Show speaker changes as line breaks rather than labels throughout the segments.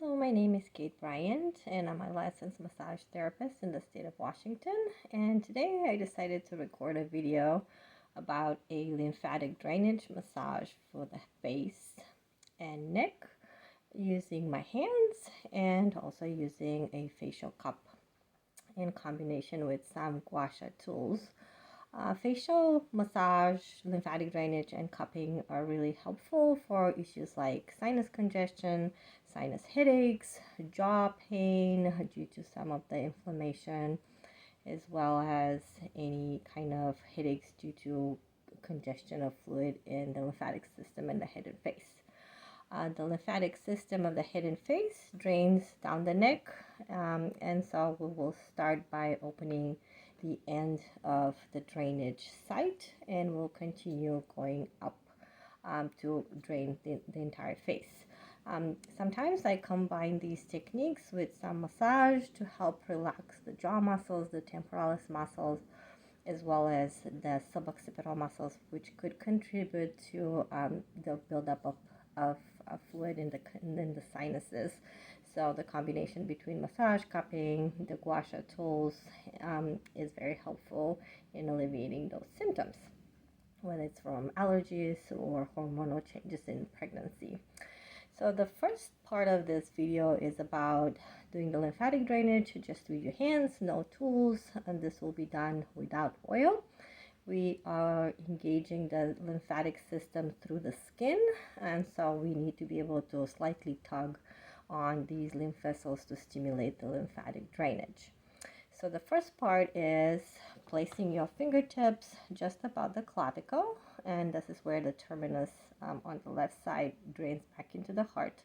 Hello, my name is Kate Bryant, and I'm a licensed massage therapist in the state of Washington. And today I decided to record a video about a lymphatic drainage massage for the face and neck using my hands and also using a facial cup in combination with some gua sha tools. Facial massage, lymphatic drainage, and cupping are really helpful for issues like sinus congestion, sinus headaches, jaw pain due to some of the inflammation, as well as any kind of headaches due to congestion of fluid in the lymphatic system in the head and face. The lymphatic system of the head and face drains down the neck, and so we will start by opening the end of the drainage site, and we'll continue going up to drain the entire face. Sometimes I combine these techniques with some massage to help relax the jaw muscles, the temporalis muscles, as well as the suboccipital muscles, which could contribute to the buildup of fluid in the sinuses. So the combination between massage, cupping, the gua sha tools is very helpful in alleviating those symptoms, whether it's from allergies or hormonal changes in pregnancy. So the first part of this video is about doing the lymphatic drainage just with your hands, no tools, and this will be done without oil. We are engaging the lymphatic system through the skin, and so we need to be able to slightly tug on these lymph vessels to stimulate the lymphatic drainage. So the first part is placing your fingertips just above the clavicle, and this is where the terminus on the left side drains back into the heart.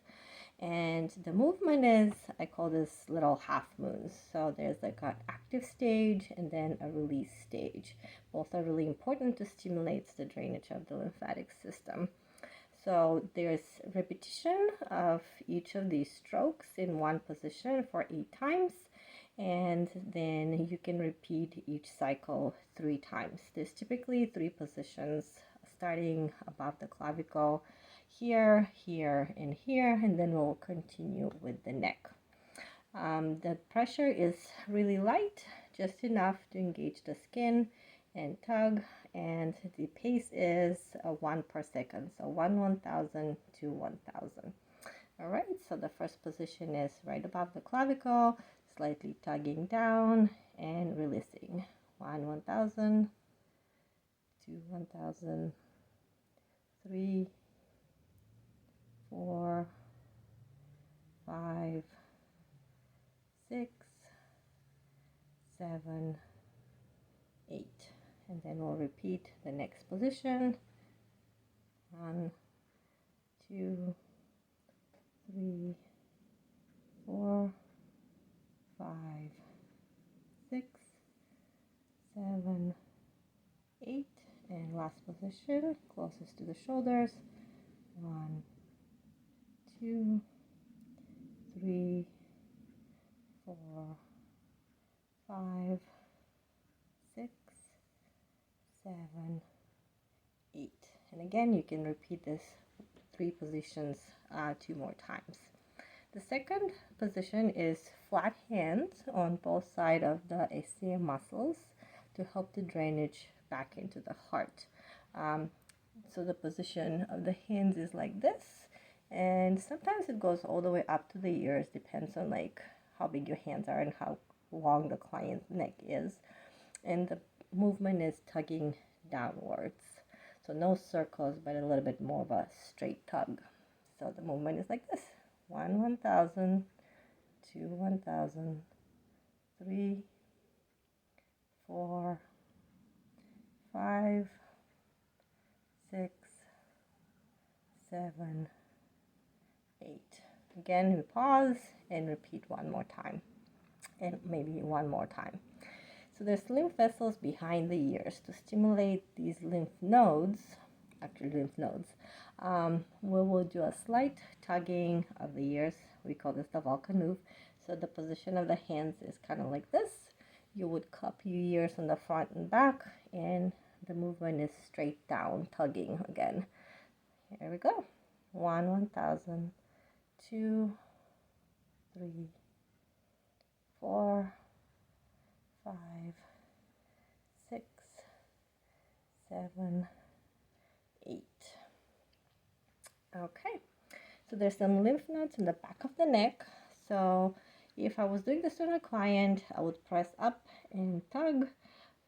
And the movement is, I call this little half moons. So there's like an active stage and then a release stage. Both are really important to stimulate the drainage of the lymphatic system. So there's repetition of each of these strokes in one position for 8 times. And then you can repeat each cycle 3 times. There's typically 3 positions starting above the clavicle, here, here, and here, and then we'll continue with the neck. The pressure is really light, just enough to engage the skin and tug, and the pace is 1 per second, so 1/1000 to 1000. All right, so the first position is right above the clavicle, slightly tugging down and releasing. 1/1000, 2/1000, 3, 4, 5, 6, 7, 8. And then we'll repeat the next position. 1, 2, 3, 4, 5, 6, 7, 8. And last position, closest to the shoulders. 1, 2, 3, 4, 5, 6, 7, 8. And again, you can repeat this 3 positions 2 more times. The second position is flat hands on both sides of the SCM muscles to help the drainage back into the heart. So the position of the hands is like this, and sometimes it goes all the way up to the ears, depends on like how big your hands are and how long the client's neck is. And the movement is tugging downwards, so no circles, but a little bit more of a straight tug. So the movement is like this: 1/1000, 2/1000, 3, 4, 5, 6, 7, 8. Again, we pause and repeat one more time, and maybe one more time. So there's lymph vessels behind the ears to stimulate these lymph nodes. We will do a slight tugging of the ears. We call this the Volcanouv. So the position of the hands is kind of like this. You would cup your ears on the front and back, and the movement is straight down, tugging again. Here we go. 1/1000, 2, 3, 4, 5, 6, 7, 8. Okay, so there's some lymph nodes in the back of the neck. So if I was doing this on a client, I would press up and tug.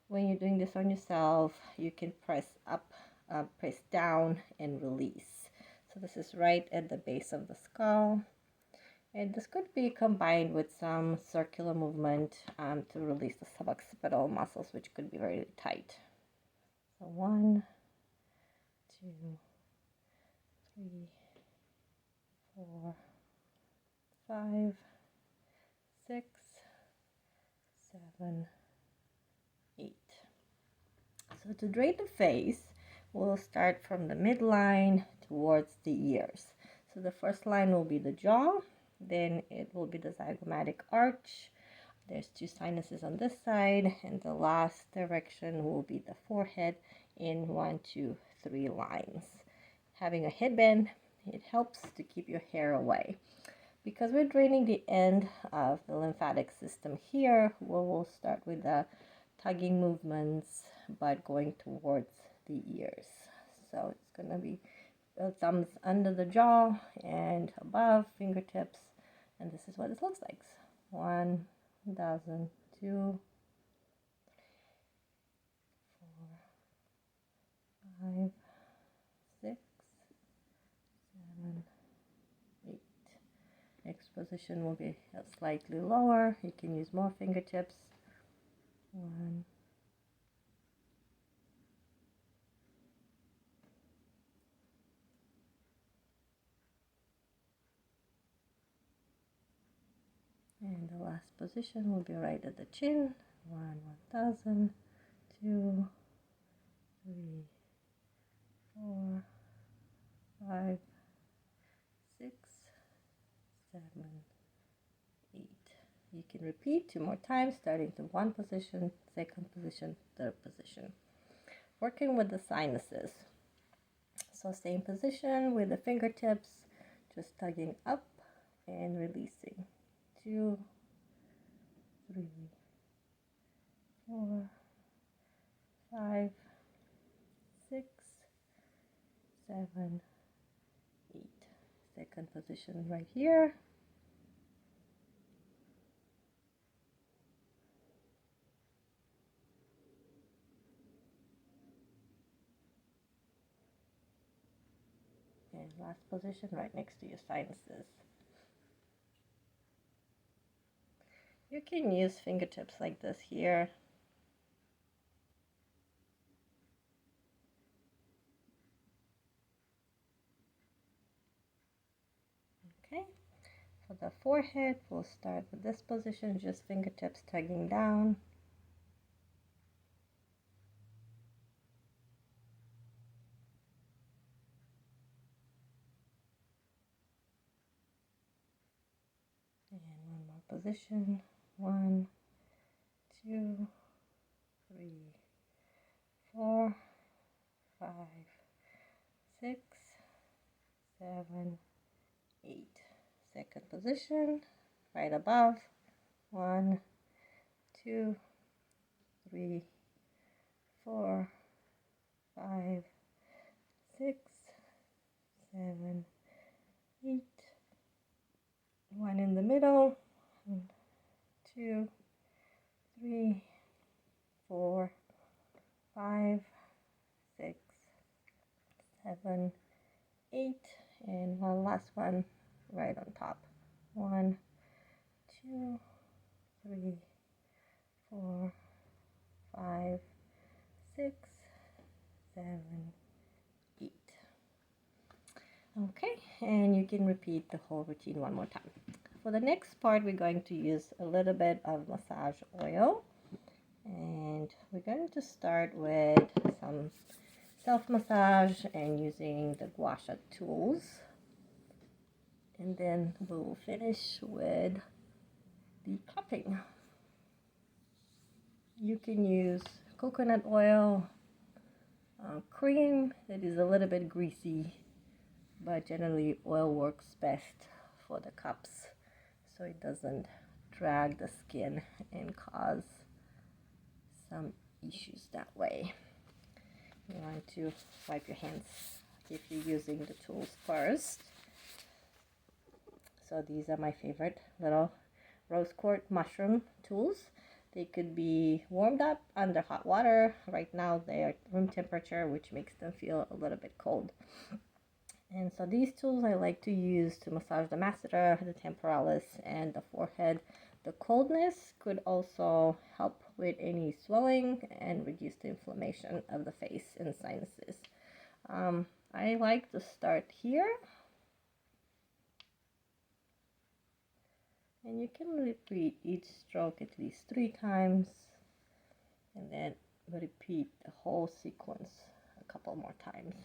When you're doing this on yourself, you can press up, press down, and release. So this is right at the base of the skull. And this could be combined with some circular movement to release the suboccipital muscles, which could be very tight. So 1, 2, 3, 4, 5, 6, 7, 8. So to drain the face, we'll start from the midline towards the ears. So the first line will be the jaw, then it will be the zygomatic arch. There's 2 sinuses on this side, and the last direction will be the forehead in 1, 2, 3 lines. Having a headband, it helps to keep your hair away. Because we're draining the end of the lymphatic system here, we'll start with the tugging movements, but going towards the ears. So it's going to be thumbs under the jaw and above, fingertips, and this is what it looks like. 1 dozen, 2, 4, 5, 6, 7, 8. Next position will be slightly lower. You can use more fingertips. 1, and the last position will be right at the chin. 1,000, 2, 3, 4, 5, 6, 7, 8. You can repeat 2 more times, starting to 1 position, 2nd position, 3rd position. Working with the sinuses. So same position with the fingertips, just tugging up and releasing. 2, 3, 4, 5, 6, 7, 8. 2nd position right here. And last position right next to your sinuses. You can use fingertips like this here. Okay, for the forehead, we'll start with this position, just fingertips tugging down. And 1 more position. 1, 2, 3, 4, 5, 6, 7, 8. 2nd position, right above. 1, 2, 3, 4, 5, 6, 7, 8. 1 in the middle. 1, 2, 3, 4, 5, 6, 7, 8, and 1 last one right on top. 1, 2, 3, 4, 5, 6, 7, 8. Okay, and you can repeat the whole routine 1 more time. For the next part, we're going to use a little bit of massage oil, and we're going to start with some self-massage and using the gua sha tools, and then we'll finish with the cupping. You can use coconut oil, cream that is a little bit greasy, but generally oil works best for the cups. so it doesn't drag the skin and cause some issues that way. You want to wipe your hands if you're using the tools first. So these are my favorite little rose quartz mushroom tools. They could be warmed up under hot water. Right now they are room temperature, which makes them feel a little bit cold. And so these tools I like to use to massage the masseter, the temporalis, and the forehead. The coldness could also help with any swelling and reduce the inflammation of the face and sinuses. I like to start here. And you can repeat each stroke at least 3 times, and then repeat the whole sequence a couple more times.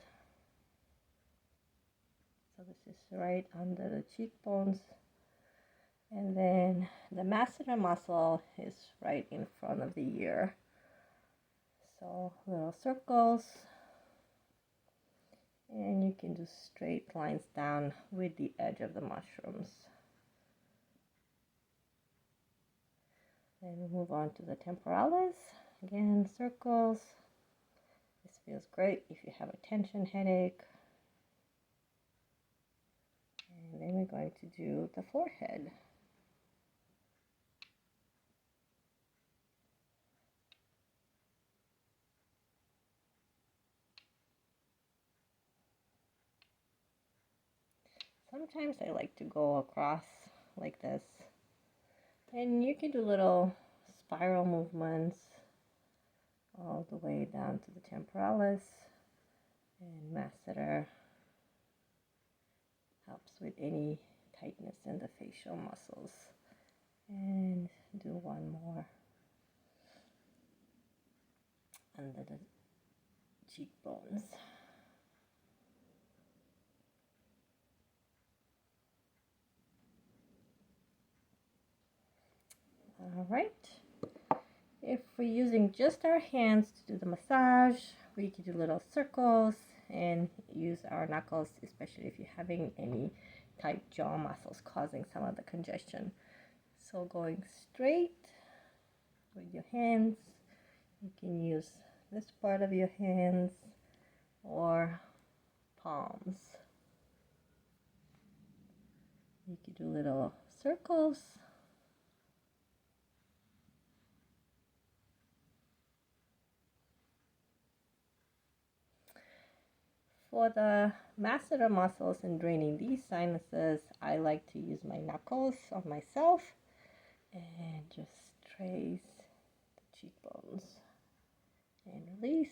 So this is right under the cheekbones, and then the masseter muscle is right in front of the ear. So little circles, and you can do straight lines down with the edge of the mushrooms. Then we move on to the temporalis. Again, circles. This feels great if you have a tension headache. And then we're going to do the forehead. Sometimes I like to go across like this. And you can do little spiral movements all the way down to the temporalis, and masseter helps with any tightness in the facial muscles. And do one more under the cheekbones. All right. If we're using just our hands to do the massage, we can do little circles and use our knuckles, especially if you're having any tight jaw muscles causing some of the congestion. So going straight with your hands, you can use this part of your hands or palms. You can do little circles. For the masseter muscles and draining these sinuses, I like to use my knuckles on myself and just trace the cheekbones and release.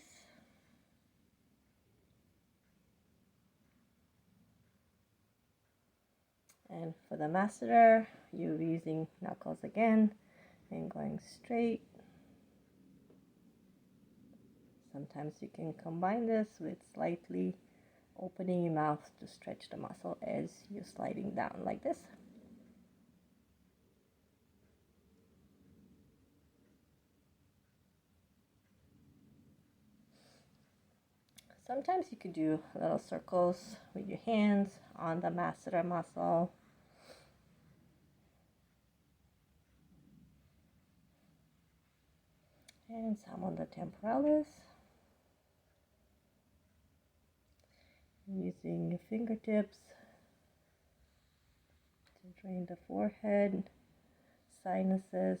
And for the masseter, you're using knuckles again and going straight. Sometimes you can combine this with slightly opening your mouth to stretch the muscle as you're sliding down like this. Sometimes you could do little circles with your hands on the masseter muscle. And some on the temporalis. Using your fingertips to drain the forehead, sinuses,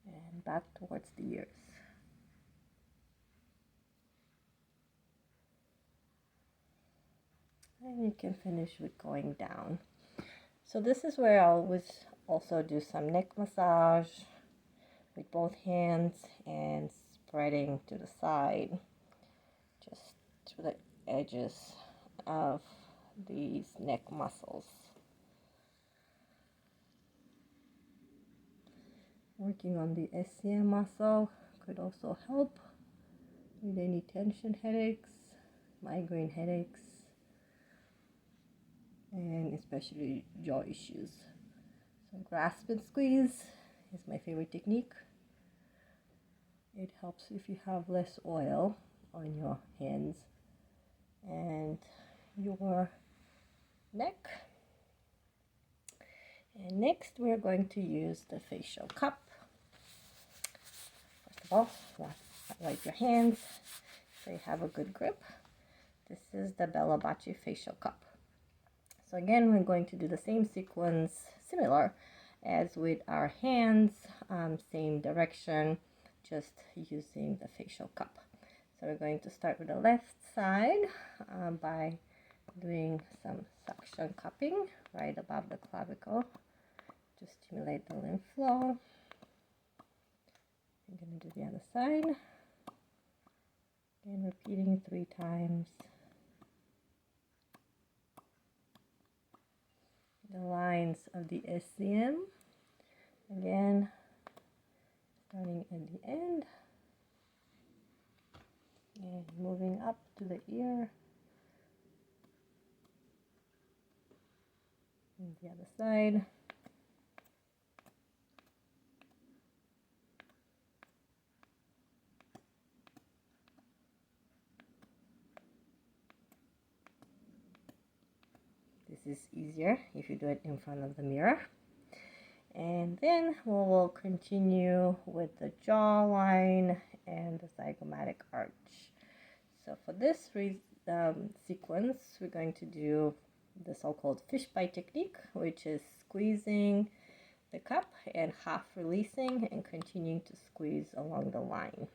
and back towards the ears. And you can finish with going down. So this is where I'll always also do some neck massage with both hands and spreading to the side, just to the edges of these neck muscles. Working on the SCM muscle could also help with any tension headaches, migraine headaches, and especially jaw issues. So grasp and squeeze is my favorite technique. It helps if you have less oil on your hands and your neck. And next we're going to use the facial cup. First of all, wipe your hands so you have a good grip. This is the Bella Baci facial cup. So again, we're going to do the same sequence, similar as with our hands, same direction, just using the facial cup. So we're going to start with the left side by doing some suction cupping right above the clavicle to stimulate the lymph flow. I'm going to do the other side and repeating 3 times. The lines of the SCM, again starting at the end and moving up to the ear, and the other side. This is easier if you do it in front of the mirror. And then we will continue with the jawline and the zygomatic arch. So for this sequence, we're going to do the so-called fishbite technique, which is squeezing the cup and half releasing and continuing to squeeze along the line.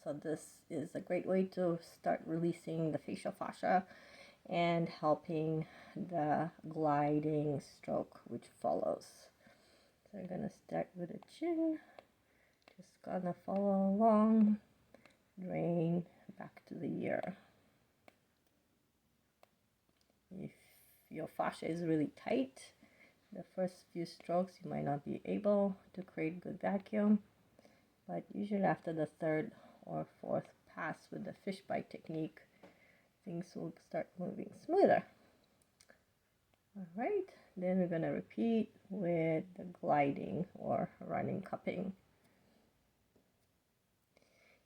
So this is a great way to start releasing the facial fascia and helping the gliding stroke which follows. So I'm going to start with the chin, just gonna follow along, drain back to the ear. If your fascia is really tight, the first few strokes you might not be able to create good vacuum, but usually after the 3rd or 4th pass with the fishbite technique, things will start moving smoother. All right, then we're going to repeat with the gliding or running cupping.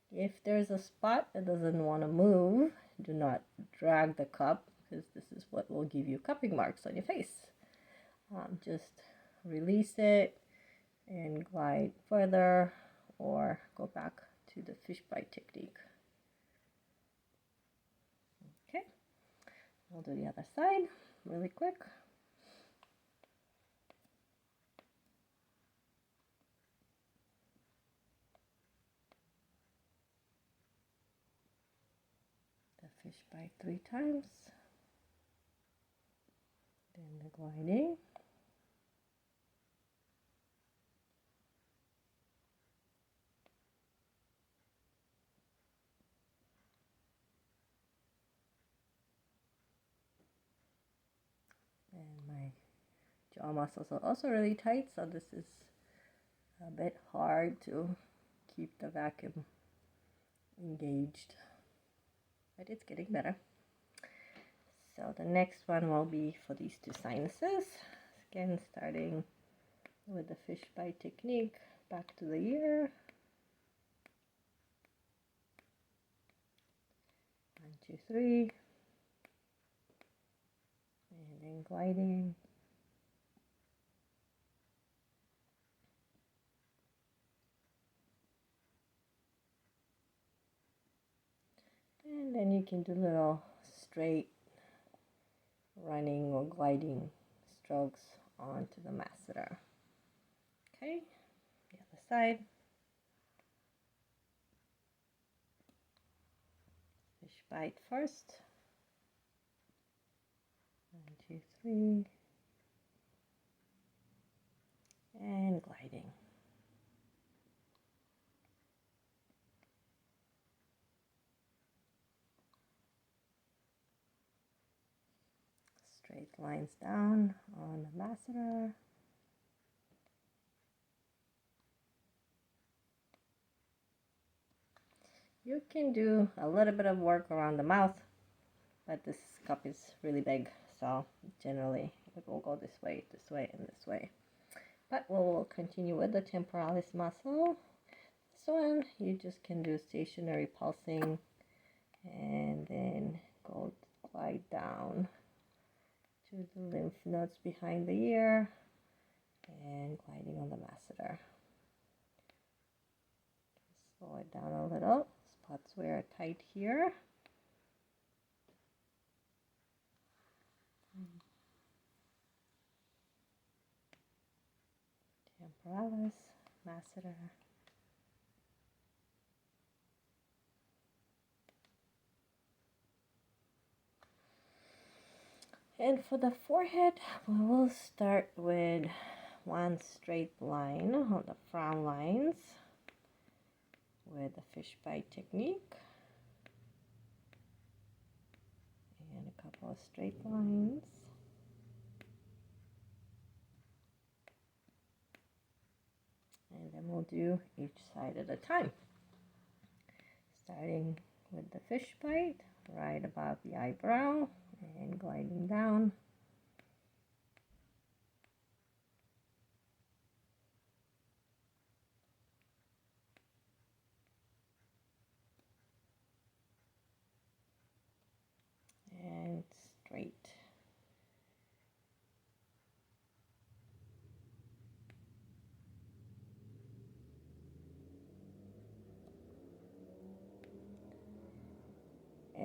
If there's a spot that doesn't want to move, do not drag the cup, because this is what will give you cupping marks on your face. Just release it and glide further or go back to the fishbite technique. Okay, we'll do the other side really quick. The fishbite 3 times, then the gliding. And my jaw muscles are also really tight, so this is a bit hard to keep the vacuum engaged, but it's getting better. So the next one will be for these 2 sinuses. Again, starting with the fishbite technique, back to the ear. 1, 2, 3. And then gliding. And then you can do little straight running or gliding strokes onto the masseter. Okay, the other side. Fishbite first. 1, 2, 3. And gliding. Straight lines down on the masseter. You can do a little bit of work around the mouth, but this cup is really big, so generally it will go this way, and this way. But we'll continue with the temporalis muscle. This one, you just can do stationary pulsing and then go glide down to the lymph nodes behind the ear and gliding on the masseter. Slow it down a little. Spots where are tight here. Temporalis, masseter. And for the forehead, we will start with one straight line on the frown lines with the fish bite technique. And a couple of straight lines. And then we'll do each side at a time. Starting with the fish bite right above the eyebrow and gliding down. And straight.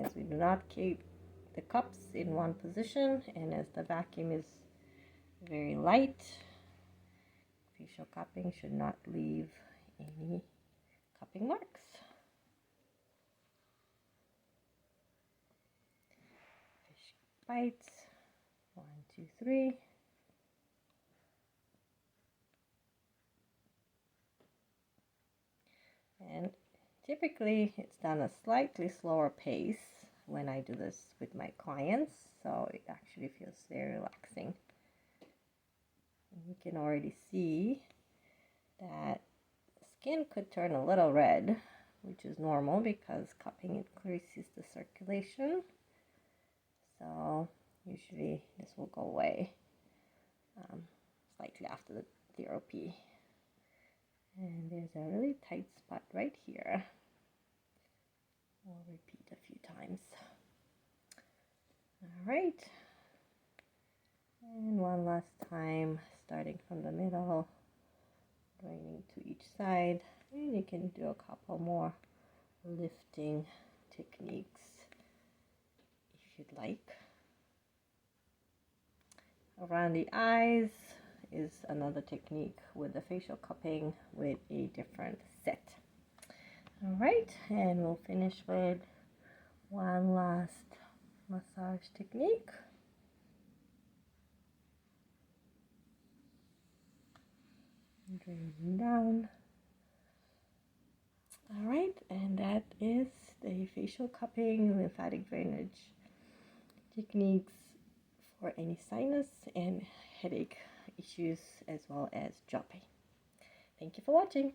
As we do not keep the cups in one position, and as the vacuum is very light, facial cupping should not leave any cupping marks. Fish bites, 1, 2, 3. And typically it's done a slightly slower pace when I do this with my clients, so it actually feels very relaxing. And you can already see that the skin could turn a little red, which is normal because cupping increases the circulation. So usually this will go away slightly after the therapy. And there's a really tight spot right here. We'll repeat a few times. All right. And one last time, starting from the middle, draining to each side. And you can do a couple more lifting techniques if you'd like. Around the eyes is another technique with the facial cupping with a different set. All right, and we'll finish with one last massage technique. Draining down. All right, and that is the facial cupping lymphatic drainage techniques for any sinus and headache issues as well as jaw pain. Thank you for watching.